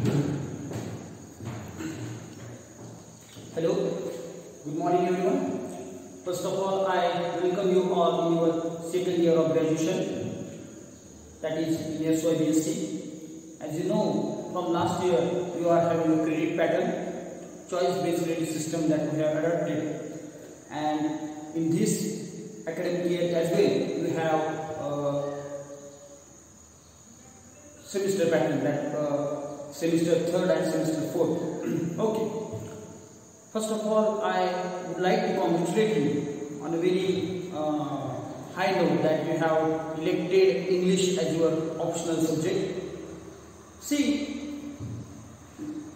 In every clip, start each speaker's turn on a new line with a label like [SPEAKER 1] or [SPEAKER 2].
[SPEAKER 1] Hello, good morning everyone. First of all, I welcome you all in your second year of graduation, that is in SYBSc. As you know, from last year you are having a credit pattern, choice-based credit system that we have adopted, and in this academic year as well we have semester pattern, that semester third and semester fourth. Okay. First of all, I would like to congratulate you on a very high note that you have elected English as your optional subject. See,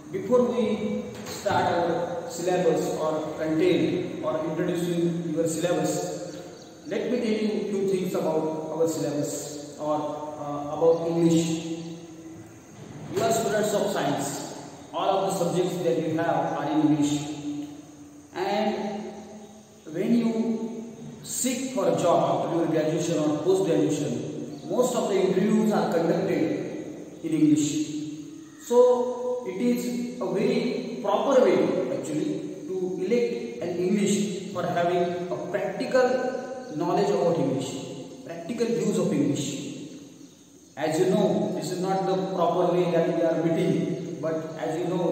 [SPEAKER 1] before we start our syllabus or content or introducing your syllabus, let me tell you two things about our syllabus or about English. You are students of science. All of the subjects that you have are in English. And when you seek for a job after your graduation or post-graduation, most of the interviews are conducted in English. So it is a very proper way actually to elect an English for having a practical knowledge about English, practical use of English. As you know, this is not the proper way that we are meeting. But as you know,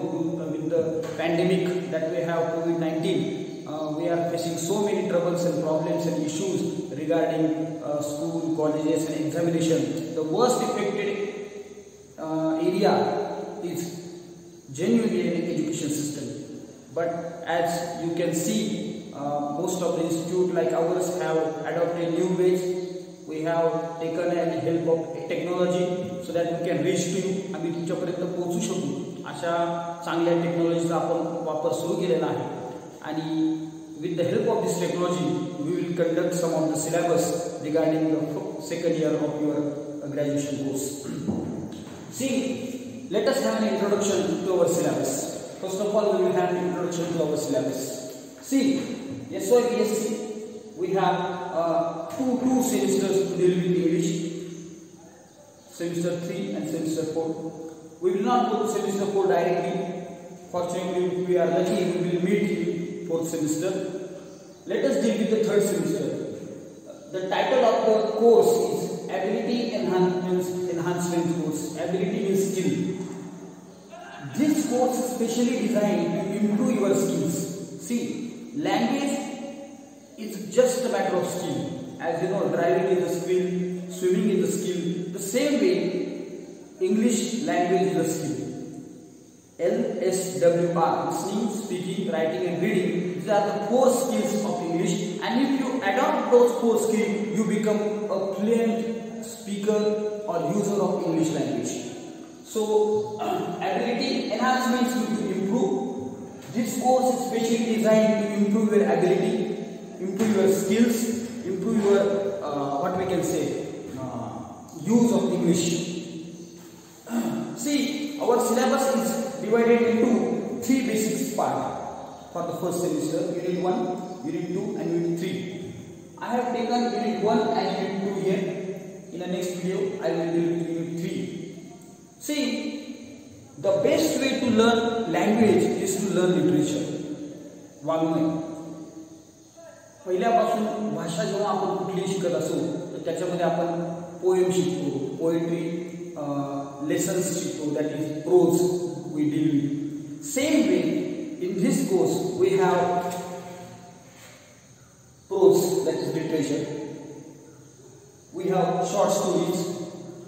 [SPEAKER 1] with the pandemic that we have, COVID-19, we are facing so many troubles and problems and issues regarding school, colleges and examination. The worst affected area is genuinely an education system. But as you can see, most of the institutes like ours have adopted new ways. We have taken any help of technology so that we can reach to you. आम्ही तुमच्यापर्यंत पोहोचू शकू अशा चांगल्या टेक्नॉलॉजीचा आपण वापर सुरू केलेला आहे. आणि with the help of this technology we will conduct some of the syllabus regarding the second year of your graduation course. See, let us have an introduction to our syllabus. First of all, we will have an introduction to our syllabus. See, SYBSc, we have two semesters to deal with English, semester 3 and semester 4. We will not go to semester 4 directly. Fortunately, if we are lucky, we will meet in 4th semester. Let us deal with the 3rd semester. The title of the course is Ability Enhancement Course. Ability means skill. This course is specially designed to improve your skills. See, language is just a matter of skill. As you know, driving is a skill, swimming is a skill. The same way, English language is a skill. LSWR, listening, speaking, writing and reading, these are the 4 skills of English. And if you adopt those 4 skills, you become a fluent speaker or user of English language. So, ability enhancements to improve. This course is specially designed to improve your ability, improve your skills, improve your what we can say use of English. See, our syllabus is divided into 3 basic parts for the first semester: Unit 1, Unit 2 and Unit 3. I have taken Unit 1 and Unit 2 here. In the next video, I will deal with Unit 3. See, the best way to learn language is to learn literature. वाङ्मय. पहिल्यापासून भाषा जेव्हा आपण कुठलीही शिकत असो तर त्याच्यामध्ये आपण पोएम शिकतो, पोएट्री लेसन्स शिकतो, that is prose we deal with. Same way in this course we have prose, that is literature. We have short stories.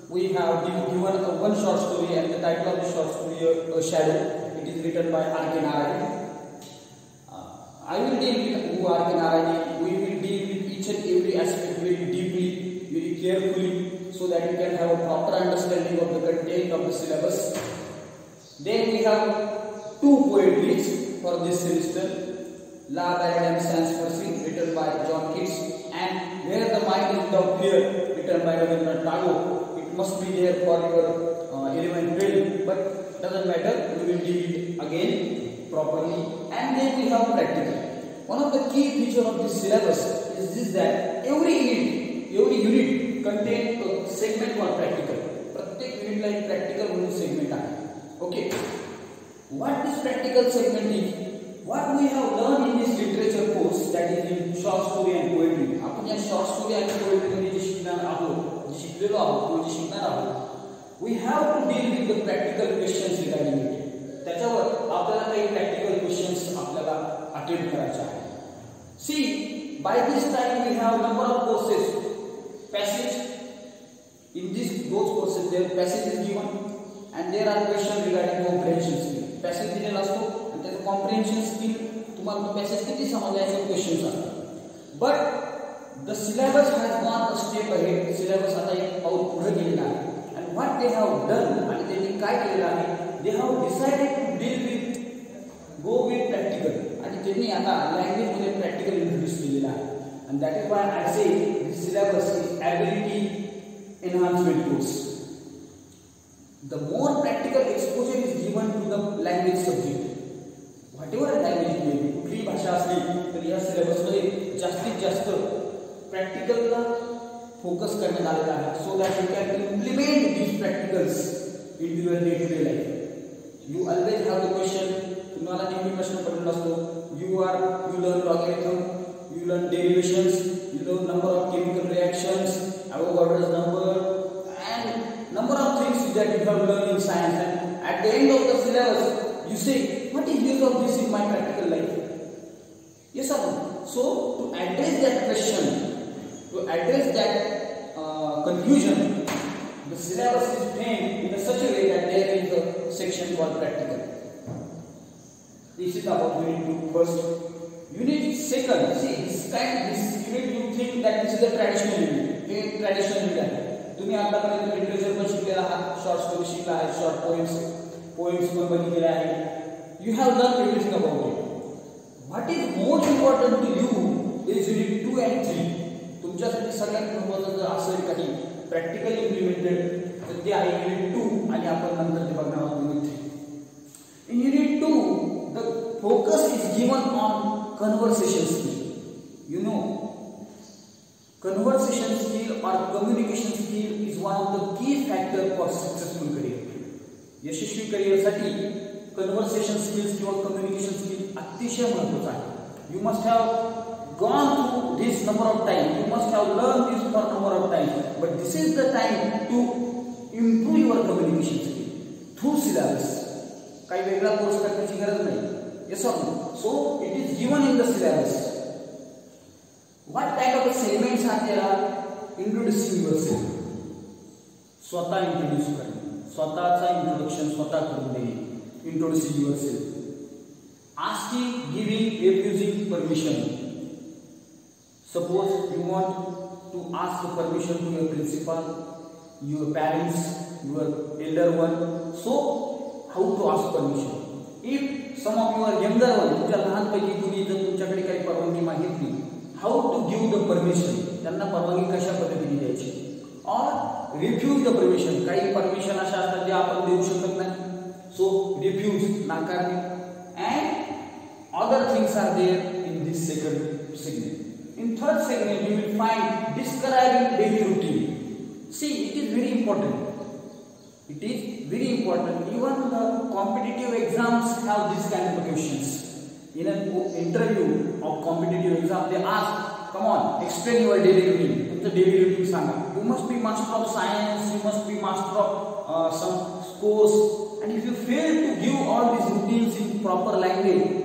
[SPEAKER 1] We have given one short story and the title of the short story A Shadow. It is written by R.K. Narayan. I will deal with who R.K. Narayan. We will deal with each and every aspect very deeply, very carefully, so that you can have a proper understanding of the content of the syllabus. Then we have 2 poetries for this semester. La Paradigm Stands for Sin, written by John Keats, and Where the Mind is Without Fear, written by Rabindranath Tagore. Must be there for your 11 and 12, but doesn't matter, we will deal it again properly. And then we have practical. One of the key features of this syllabus is this, that every unit contains a segment for practical. प्रत्येक युनिटला एक practical म्हणून segment आहे. Okay. What this practical segment is? What we have learned in this literature course, that is in short story and poetry. आपण या short story and poetry मध्ये जे शिकणार आहोत, जे शिकलेलो आहोत, जे शिकणार आहोत, we have to deal with the practical questions regarding it. त्याच्यावर आपल्याला काही practical questions आपल्याला अटेंड करायचे आहेत. See, by this time we have number of courses. Passage. In those courses, there passage is given, and there are questions regarding comprehension skill. Passage दिलेला असतो आणि त्याचं comprehension skill तुम्हाला passage किती समजण्याचे questions असतात. But the syllabus has gone a step ahead. Syllabus आता एक पाऊल पुढे गेलेला आहे. And what they have done, आणि त्यांनी काय केलेलं आहे? They have decided to deal with, go with practical. आणि त्यांनी आता language मध्ये practical introduce केलेला आहे. And that is why I say this syllabus is ability enhancement course. The more practical exposure is given to the language subject, whatever language may be, कुठली भाषा असली तर या सिलेबस मध्ये जास्तीत जास्त प्रॅक्टिकलला फोकस करण्यात आलेला आहे, so that you can implement these practicals into your day-to-day life. You always have the question, तुम्हाला नेहमी प्रश्न पडलेला असतो, you learn logarithm, you learn derivations, you learn number of chemical reactions, Avogadro's number, and number of things that you have learned in science. And at the end of the syllabus, you say, what is use of this in my practical life? Yes or no? So, to address that question, to address that confusion, the syllabus is framed in such a way that there is a section called practical. This is about unit 2 first. Unit second, see this unit you think that this is a traditional unit. हे traditional unit आहे. तुम्ही आतापर्यंत literature पण शिकलेला आहात, short story शिकला आहे, short poems पण बघितलेले आहे. You have learned everything about it. What is more important to you is unit 2 and 3. तुमच्यासाठी सगळ्यात महत्त्वाचं जर असेल काही प्रॅक्टिकल इम्प्लिमेंटेड तर ते आहे unit 2 आणि आपण नंतर ते बघणार आहोत unit 3. In unit 2 the focus is given on conversation skill. You know, conversation skill or communication skill is one of the key factor for successful career. Yashasvi करिअरसाठी conversation skills किंवा communication skill अतिशय महत्त्वाचं आहे. You must have gone through this number of time. You must have learned this for number of time. But this is the time to improve your communication skill through syllabus. काही वेगळा course करण्याची गरज नाही. Yes or no? So it is given in the syllabus. What type of segments are there? Introducing yourself. स्वतः introduce करणे, स्वतःचा introduction स्वतः करून देणे. Introducing yourself. Asking, giving, refusing permission. Suppose you want to ask permission to your principal, your parents, your elder one. So how to ask permission? If some of your younger one, तुमच्या लहानपैकी कुणी जर तुमच्याकडे काही परवानगी मागितली, how to give the permission? त्यांना परवानगी कशा पद्धतीने द्यायची? Or refuse the permission. काही परमिशन अशा असतात जे आपण देऊ शकत नाही, so refuse, नाकारणे. And other things are there in this second segment. In third segment you will find describing daily routine. See, it is very important. It is very important. Even the competitive exams have this kind of questions. In an interview of competitive exam, they ask, come on, explain your daily routine. What's the daily routine sanga? You must be master of science. You must be master of some course. And if you fail to give all these routines in proper language,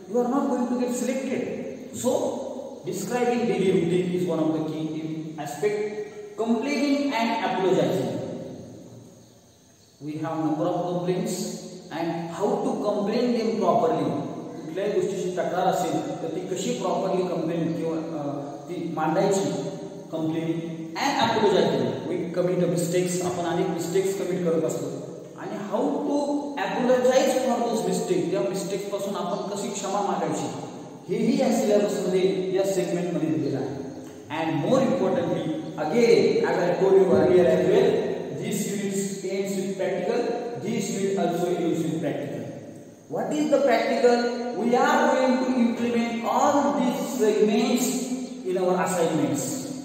[SPEAKER 1] you are not going to get selected. So, describing daily routine is one of the key aspects. Complaining and apologizing. We have number of complaints and how to complain them properly. कुठल्याही गोष्टीची तक्रार असेल तर ती कशी properly complain किंवा ती मांडायची. Complaining and apologising. We commit mistakes, आपण अनेक मिस्टेक्स कमिट करत असतो आणि how to apologise for those mistake. त्या मिस्टेक्स पासून आपण कशी क्षमा मागायची हेही या सिलेबस मध्ये, या सेगमेंट मध्ये दिलेलं आहे. And more importantly again as I told you earlier as well, this unit ends with practical, this unit also ends with practical. What is the practical? We are going to implement all these segments in our assignments.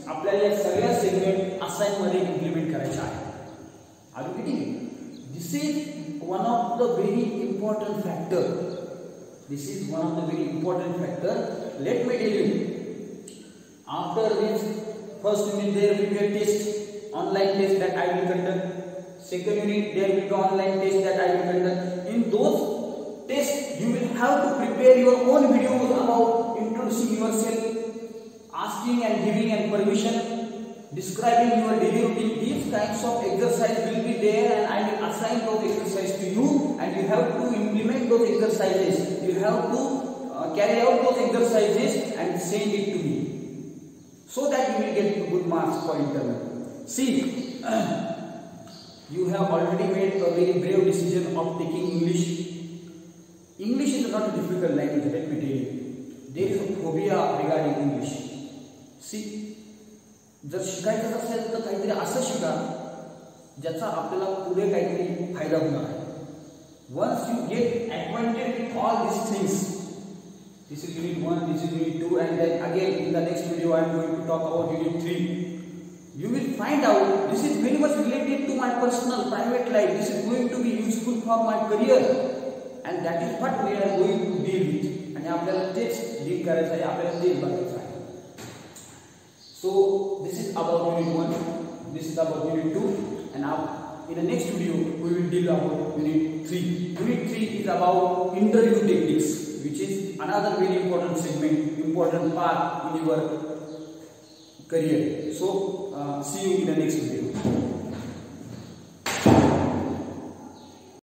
[SPEAKER 1] आपल्याला या सगळ्या segment assignment मध्ये implement करायच्या आहेत. Are you getting it? This is one of the very important factor. This is one of the very important factor. Let me tell you. After this first unit, there will be a test, online test that I will conduct. Second unit, there will be online test that I will conduct. In those tests, you will have to prepare your own videos about introducing yourself, asking and giving and permission, describing your daily routine. These kinds of exercise will be there, and I will assign those exercises to you, and you have to implement those exercises. You have to carry out those exercises and send it to me, so that you will get good marks for internal. See, you have already made a very brave decision of taking English. English is not a difficult language, let me tell you. There is a phobia regarding English. See, जर शिकायचं असेल तर काहीतरी असं शिका ज्याचा आपल्याला पुढे काहीतरी फायदा होणार आहे. Once you get acquainted with all these things, this is unit 1, this is unit 2, and then again in the next video I am going to talk about unit 3. You will find out this is very much related to my personal private life. This is going to be useful for my career, and that is what we are going to deal with. आणि आपल्याला तेच deal करायचं आहे, आपल्याला तेच बघायचं आहे. So this is about unit 1, this is about unit 2, and now in the next video we will deal about unit 3. Unit 3 is about interview techniques, which is another very important segment, important part in your career. So see you in the next video.